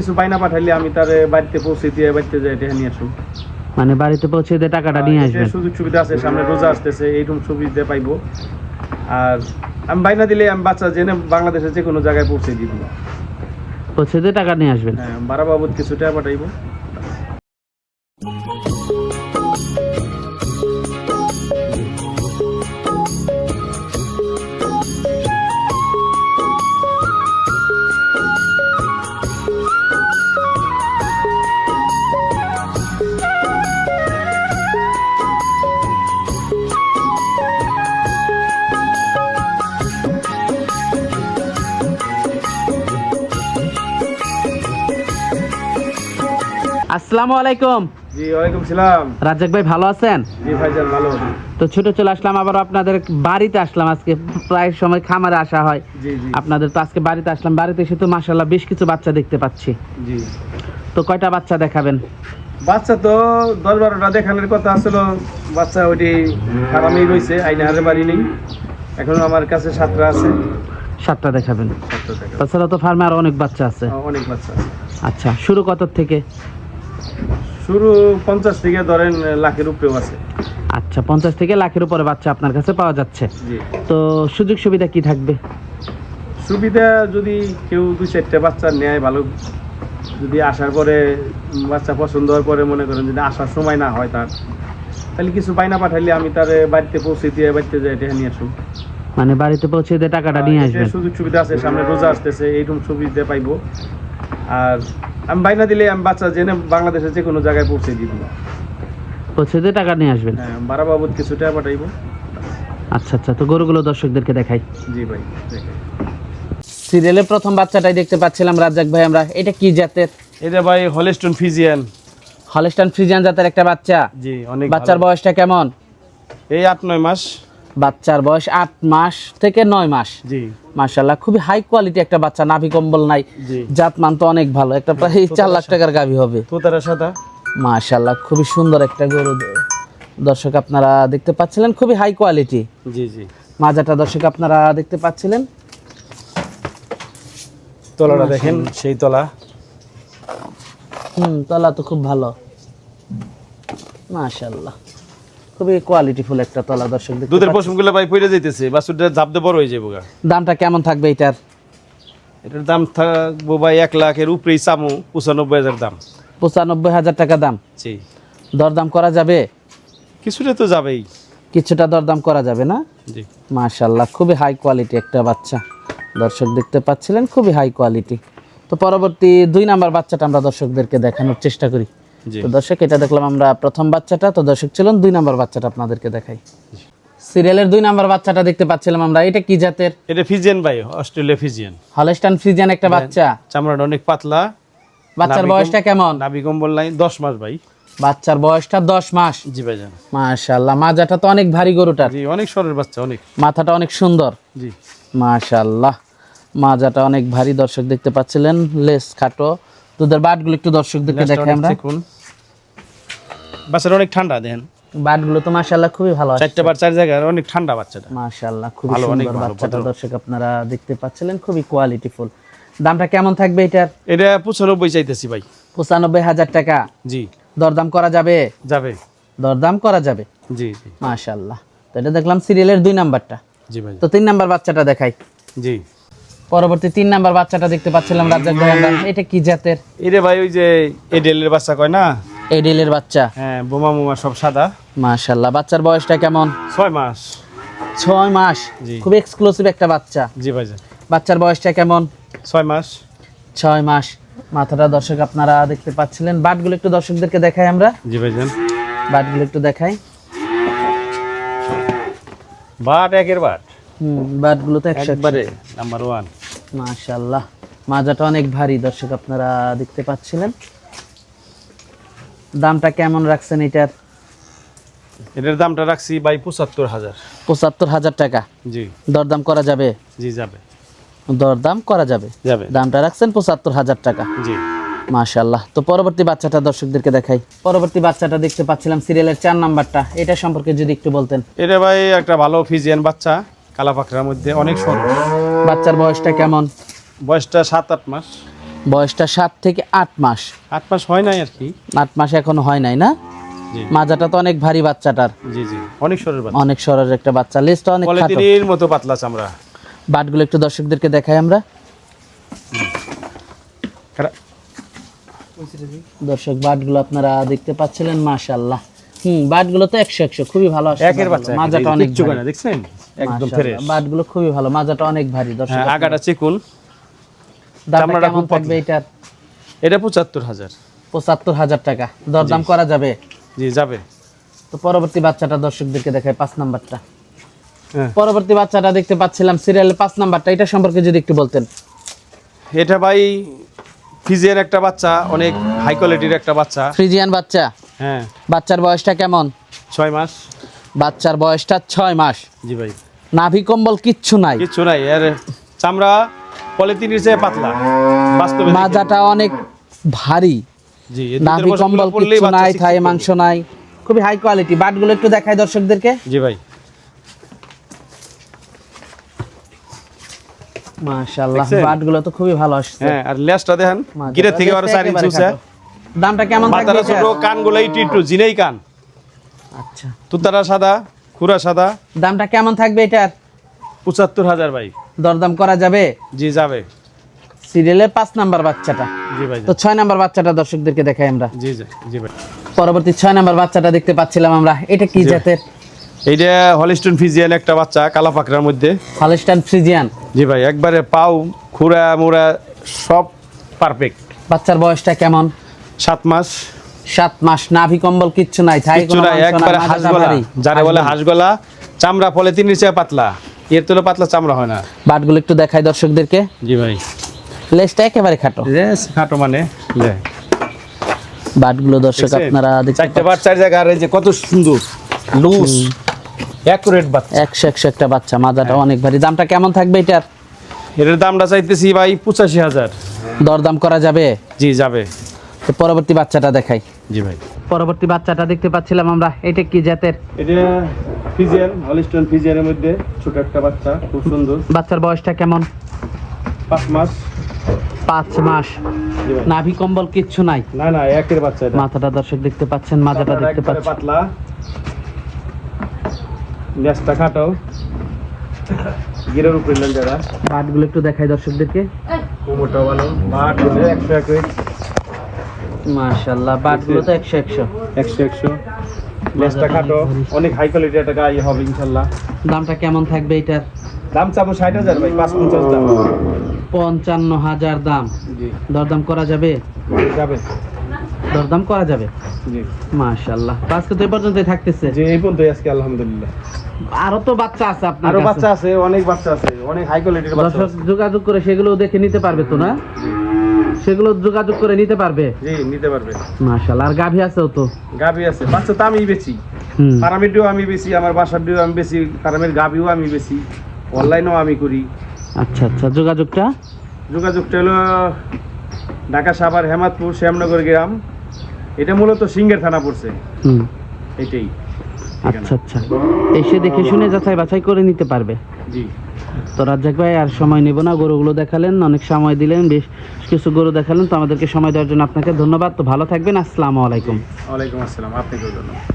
কিছু বাইনা পাঠাইলে আমি তার বাড়িতে পৌঁছে দিয়ে বাড়িতে যাই এটা নিয়ে আসুন। মানে বাড়িতে পৌঁছে দিয়ে টাকাটা নিয়ে আসবেন। সুযোগ সুবিধা আছে, সামনে রোজা আসতেছে, এইরকম সুবিধা পাইবো। আর আমি বাইনা দিলে আমি বাচ্চা জেনে বাংলাদেশের যে কোনো জায়গায় পৌঁছে দিয়ে দিব। পৌঁছে দিয়ে টাকা নিয়ে আসবেন। হ্যাঁ, ভাড়া বাবদ কিছু টাকা পাঠাইবো। আসসালামু আলাইকুম। জি ওয়ালাইকুম সালাম। রাজ্জাক ভাই ভালো আছেন? জি ভাইজান ভালো। তো ছুটে চলে আসলাম আবার আপনাদের বাড়িতে আসলাম আজকে। প্রায় সময় খামারে আসা হয় জি জি। আপনাদের, তো আজকে বাড়িতে আসলাম। বাড়িতে এসে তো মাশাআল্লাহ বেশ কিছু বাচ্চা দেখতে পাচ্ছি। জি। তো কয়টা বাচ্চা দেখাবেন? বাচ্চা তো 10-12টা দেখানোর কথা আসলো, বাচ্চা ওইটি ফার্মেই রয়েছে, আইনাহারে বাড়ি নেই। এখন আমার কাছে 7টা আছে। 7টা দেখাবেন। 7টা দেখা। তাছাড়া তো ফার্মে আরো অনেক বাচ্চা আছে। অনেক বাচ্চা আছে। আচ্ছা, শুরু কত থেকে? শুরু 50 থেকে ধরেন লাখের উপরেও আছে। আচ্ছা, 50 থেকে লাখের উপরে বাচ্চা আপনার কাছে পাওয়া যাচ্ছে। জি। তো সুযোগ সুবিধা কি থাকবে? সুবিধা যদি কেউ 2-4টা বাচ্চা নেয় ভালো, যদি আসার পরে বাচ্চা পছন্দ হওয়ার পরে মনে করেন যদি আসার সময় না হয় তার, তাহলে কিছু বাইনা পাঠাইলে আমি তার বাড়িতে পৌঁছে দিয়ে বাড়িতে যাই এটা নিয়ে আসুন। মানে বাড়িতে পৌঁছে দিয়ে টাকাটা নিয়ে আসবেন। সুযোগ সুবিধা আছে, সামনে রোজা আসতেছে, এইরকম সুবিধা পাইবো। আর আমি বাইনা দিলে আমি বাচ্চা জেনে বাংলাদেশের যে কোনো জায়গায় পৌঁছে দিয়ে দিব। পৌঁছে দিয়ে টাকা নিয়ে আসবেন। হ্যাঁ, ভাড়া বাবদ কিছু টাকা পাঠাইবো। আচ্ছা আচ্ছা, তো গরুগুলো দর্শকদেরকে দেখাই। জি ভাই দেখেন। সিরিয়ালের প্রথম বাচ্চাটাই দেখতে পাচ্ছিলাম রাজ্জাক ভাই আমরা। এটা কি জাতের? এটা ভাই হলস্টন ফিজিয়ান। হলস্টাইন ফ্রিজিয়ান জাতের একটা বাচ্চা। জি অনেক। বাচ্চার ভালো। বয়সটা কেমন? এই 8-9 মাস। বাচ্চার বয়স 8 মাস থেকে 9 মাস। জি। মাশাআল্লাহ, খুবই হাই কোয়ালিটি একটা বাচ্চা, নাভি কম্বল নাই, জি। জাতমান তো অনেক ভালো, একটা প্রায় 4 লাখ টাকার গাভী হবে। তোতারা সাদা। মাশাআল্লাহ, খুবই সুন্দর একটা গরু। দর্শক আপনারা দেখতে পাচ্ছিলেন, খুবই হাই কোয়ালিটি। জি জি। মাজাটা দর্শক আপনারা দেখতে পাচ্ছিলেন। তলাটা দেখেন, সেই তলা। তলা তো খুব ভালো। মাশাআল্লাহ, খুবই কোয়ালিটিফুল একটা তলা দর্শক দেখতে দুধের পাচ্ছেন। পশমগুলো ভাই পড়ে যাইতেছে, বাছুরটা জাপদে বড় হয়ে যাবে গা। দামটা কেমন থাকবে এটার? এটার দাম থাকবো ভাই 1 লাখের উপরেই, চামু 95,000 দাম। 95,000 টাকা দাম। জি। দরদাম করা যাবে? কিছুটা তো যাবেই। কিছুটা দরদাম করা যাবে না? জি। মাশাআল্লাহ, খুবই হাই কোয়ালিটি একটা বাচ্চা দর্শক দেখতে পাচ্ছিলেন, খুবই হাই কোয়ালিটি। তো পরবর্তী 2 নাম্বার বাচ্চাটা আমরা দর্শকদেরকে দেখানোর চেষ্টা করি। জি। তো দর্শক, এটা দেখলাম আমরা প্রথম বাচ্চাটা। তো দর্শক চলুন 2 নাম্বার বাচ্চাটা আপনাদেরকে দেখাই। সিরিয়ালের 2 নাম্বার বাচ্চাটা দেখতে পাচ্ছিলাম আমরা। এটা কি জাতের? এটা ফিজিয়ান ভাই, অস্ট্রেলিয়া ফিজিয়ান। হলস্টাইন ফ্রিজিয়ান একটা বাচ্চা। চামড়াটা অনেক পাতলা। বাচ্চার বয়সটা কেমন? নাভি কম্বল নাই, 10 মাস ভাই। বাচ্চার বয়সটা 10 মাস। জি ভাইজান। মাশাআল্লাহ, মাজাটা তো অনেক ভারী গরুটার। জি, অনেক সরের বাচ্চা, অনেক। মাথাটা অনেক সুন্দর। জি। মাশাআল্লাহ, মাজাটা অনেক ভারী দর্শক দেখতে পাচ্ছিলেন। লেস খাটো। দুধের বাটগুলো একটু দর্শকদেরকে দেখাই আমরা। বাচ্চাটা অনেক ঠান্ডা দেন। বাটগুলো তো মাশাআল্লাহ খুবই ভালো আছে। 4টা বার 4 জায়গায়, অনেক ঠান্ডা বাচ্চাটা। মাশাআল্লাহ, খুবই ভালো, অনেক সুন্দর ভালো, বাচ্চাটা ভদ্র। দর্শক আপনারা দেখতে পাচ্ছিলেন, খুবই কোয়ালিটিফুল। দামটা কেমন থাকবে এটার? এটা 95 চাইতেছি ভাই। 95,000 টাকা। জি। দরদাম করা যাবে? যাবে। দরদাম করা যাবে। জি জি। মাশাআল্লাহ। তো এটা দেখলাম সিরিয়ালের 2 নাম্বারটা। জি ভাই। তো 3 নাম্বার বাচ্চাটা দেখাই। জি। পরবর্তী 3 নাম্বার বাচ্চাটা দেখতে পাচ্ছিলাম রাজ্জাক ভাই আমরা। এটা কি জাতের? এটা ভাই ওই যে এডেলের বাচ্চা কয় না? এডেলের বাচ্চা। হ্যাঁ, বোমা মোমা সব সাদা। মাশাআল্লাহ, বাচ্চার বয়সটা কেমন? 6 মাস। 6 মাস। জি। খুব এক্সক্লুসিভ একটা বাচ্চা। জি ভাইজান। বাচ্চার বয়সটা কেমন? 6 মাস। 6 মাস। মাথাটা দর্শক আপনারা দেখতে পাচ্ছিলেন। বাটগুলো একটু দর্শকদেরকে দেখাই আমরা। জি ভাইজান। বাটগুলো একটু দেখাই। বাট একের বাট। বাটগুলো তো 100 একবারে নাম্বার 1। মাশাআল্লাহ, মাজাটা অনেক ভারী দর্শক আপনারা দেখতে পাচ্ছিলেন। দামটা কেমন রাখছেন এটার? এটার দামটা রাখছি ভাই 75,000। 75,000 টাকা। জি। দরদাম করা যাবে? জি যাবে। দরদাম করা যাবে। যাবে। দামটা রাখছেন 75,000 টাকা। জি। মাশাআল্লাহ। তো পরবর্তী বাচ্চাটা দর্শকদেরকে দেখাই। পরবর্তী বাচ্চাটা দেখতে পাচ্ছিলাম সিরিয়ালের 4 নাম্বারটা। এটা সম্পর্কে যদি একটু বলতেন। এটা ভাই একটা ভালো ফিজিয়ান বাচ্চা, কালা পাখরার মধ্যে, অনেক সরু। বাচ্চার বয়সটা কেমন? বয়সটা 7-8 মাস। বয়সটা 7 থেকে 8 মাস। 8 মাস হয় নাই আর কি। 8 মাস এখনো হয় নাই না? জি মাজাটা তো অনেক ভারী বাচ্চাটার, জি জি, অনেক সরের বাচ্চা, অনেক সরল একটা বাচ্চা, লেজটা অনেক খাটো। পলিথিনের মতো পাতলা চামড়া। বাটগুলো একটু দর্শকদেরকে দেখাই আমরা। দর্শক বাটগুলো আপনারা দেখতে পাচ্ছিলেন, মাশাআল্লাহ। বাটগুলো তো 100 খুবই ভালো আসছে। একের বাচ্চা, মাজাটা অনেক কিচ্ছু ভারী। করে না, দেখছেন একদম মাশাআল্লাহ, ফ্রেশ। বাটগুলো খুবই ভালো, মাজাটা অনেক ভারী দর্শক। হ্যাঁ, আগাটা চিকুন, দামটা চামড়াটা কেমন খুব থাকবে পাতলা। এটার? এটা 75,000। 75,000 টাকা দরদাম করা যাবে? জি যাবে। তো পরবর্তী বাচ্চাটা দর্শকদেরকে দেখায়, 5 নাম্বারটা। হ্যাঁ, পরবর্তী বাচ্চাটা দেখতে পাচ্ছিলাম সিরিয়ালের 5 নাম্বারটা, এটা সম্পর্কে যদি একটু বলতেন। এটা ভাই ফিজিয়ান একটা বাচ্চা, অনেক হাই কোয়ালিটির একটা বাচ্চা। ফ্রিজিয়ান বাচ্চা। হ্যাঁ, বাচ্চার বয়সটা কেমন? 6 মাস। বাচ্চার বয়সটা 6 মাস। জি ভাই, নাভি কম্বল কিচ্ছু নাই, কিচ্ছু নাই, এর চামড়া পলিথিনের চেয়ে পাতলা বাস্তবে। মাজাটা অনেক ভারী, জি, নাভি কম্বল কিচ্ছু নাই, থাই মাংস নাই, খুবই হাই কোয়ালিটি। বাটগুলো একটু দেখাই দর্শকদেরকে। জি ভাই, মাশাআল্লাহ, দেখছেন? বাটগুলো তো খুবই ভালো আসছে। হ্যাঁ, আর লেজটা দেখেন, মাজাটা গিরে থেকে আরো 4 ইঞ্চি একেবারে উঁচা। খাটো। দামটা কেমন থাকবে মাথাটা ছোট, এটার? কানগুলো একটু জিনেই কান, আচ্ছা, তুতারা সাদা, খুরা সাদা। দামটা কেমন থাকবে এটার? 75,000 ভাই। দরদাম করা যাবে? জি যাবে। সিরিয়ালের 5 নাম্বার বাচ্চাটা। জি ভাই, তো 6 নাম্বার বাচ্চাটা দর্শকদেরকে দেখাই আমরা। জি জি জি ভাই। পরবর্তী 6 নাম্বার বাচ্চাটা দেখতে পাচ্ছিলাম আমরা, এটা কি জি। জাতের? এইটা হলিস্টন ফিজিয়ান একটা বাচ্চা, কালা পাকড়ার মধ্যে। Holstein Friesian. জি ভাই, একবারে পাও খুরা মুরা সব পারফেক্ট। বাচ্চার বয়সটা কেমন? 7 মাস। 7 মাস। নাভি কম্বল কিচ্ছু নাই, থাই কিচ্ছু কোনো নাই, মাংস নাই, একবারে মাজাটা হাঁসগলা, ভারী। যারা বলে হাঁসগলা। চামড়া পলিথিনের চেয়ে পাতলা, এর তুলে পাতলা চামড়া হয় না। বাটগুলো একটু দেখাই দর্শকদেরকে। জি ভাই, লেজটা একেবারে খাটো। খাটো মানে লে। বাটগুলো দর্শক দেখছেন? আপনারা দেখতে চারটে বার চার জায়গা, আর এই যে কত সুন্দর লুজ অ্যাকুরেট বাচ্চা। 100 একটা বাচ্চা, মাজাটা অনেক ভারী। দামটা কেমন থাকবে এটার? এর দামটা চাইতেছি ভাই 85,000। দরদাম করা যাবে? জি যাবে। তো পরবর্তী বাচ্চাটা দেখাই। জি ভাই, পরবর্তী বাচ্চাটা দেখতে পাচ্ছিলাম আমরা, এটা কি জাতের? এটা ফিজিয়ান, হলিস্টন ফিজিয়ানের মধ্যে ছোট একটা বাচ্চা, খুব সুন্দর। বাচ্চার বয়সটা কেমন? 5 মাস। 5 মাস। জি ভাই, নাভি কম্বল কিচ্ছু নাই, না না একের বাচ্চা এটা। মাথাটা দর্শক দেখতে পাচ্ছেন, মাজাটা চামড়াটা দেখতে একবারে পাচ্ছেন। পাতলা, লেজটা খাটো, গিরের উপরে লেঞ্জারা। বাটগুলো একটু দেখাই দর্শকদেরকে। কোমরটা ভালো, বাট হলে 100 মাশাআল্লাহ, বাটগুলো তো 100 100। লেজটা খাটো, অনেক হাই কোয়ালিটি একটা গাই হবে ইনশাল্লাহ। দামটা কেমন থাকবে এটার? দাম চাবো 60,000 ভাই, 550 দাম। 55,000 দাম। জি দরদাম করা যাবে? যাবে। দরদাম করা যাবে। জি মাশাআল্লাহ, আজকে তো এই পর্যন্তই থাকতেছে। যে এই পর্যন্তই আজকে আলহামদুলিল্লাহ। আরো তো বাচ্চা আছে আপনার আরো কাছে? বাচ্চা আছে, অনেক বাচ্চা আছে, অনেক হাই কোয়ালিটির বাচ্চা দর্শক আছে। যোগাযোগ করে সেগুলো দেখে নিতে পারবে তো না? সেগুলো যোগাযোগ করে নিতে পারবে। জি নিতে পারবে। মাশাআল্লাহ, আর গাভী আছেও তো? গাভী আছে, বাচ্চা তো আমি বেচি, হুম। ফার্মের ডিও আমি বেশি, আমার বাসার ডিও আমি বেশি, ফার্মের গাভীও আমি বেশি, অনলাইনেও আমি করি। আচ্ছা আচ্ছা, যোগাযোগটা? যোগাযোগটা হলো ঢাকা সাভার হেমাদপুর শ্যামনগর গ্রাম। এটা মূলত সিংহের থানা পড়ছে, হুম। এটাই। আচ্ছা আচ্ছা, এসে দেখে শুনে যাচাই বাছাই করে নিতে পারবে। জি তো রাজ্জাক ভাই আর সময় নেব না, গরুগুলো দেখালেন, অনেক সময় দিলেন, বেশ কিছু গরু দেখালেন, তো আমাদেরকে সময় দেওয়ার জন্য আপনাকে ধন্যবাদ। তো ভালো থাকবেন, আসসালামু আলাইকুম। ওয়ালাইকুম আসসালাম, আপনাকেও ধন্যবাদ।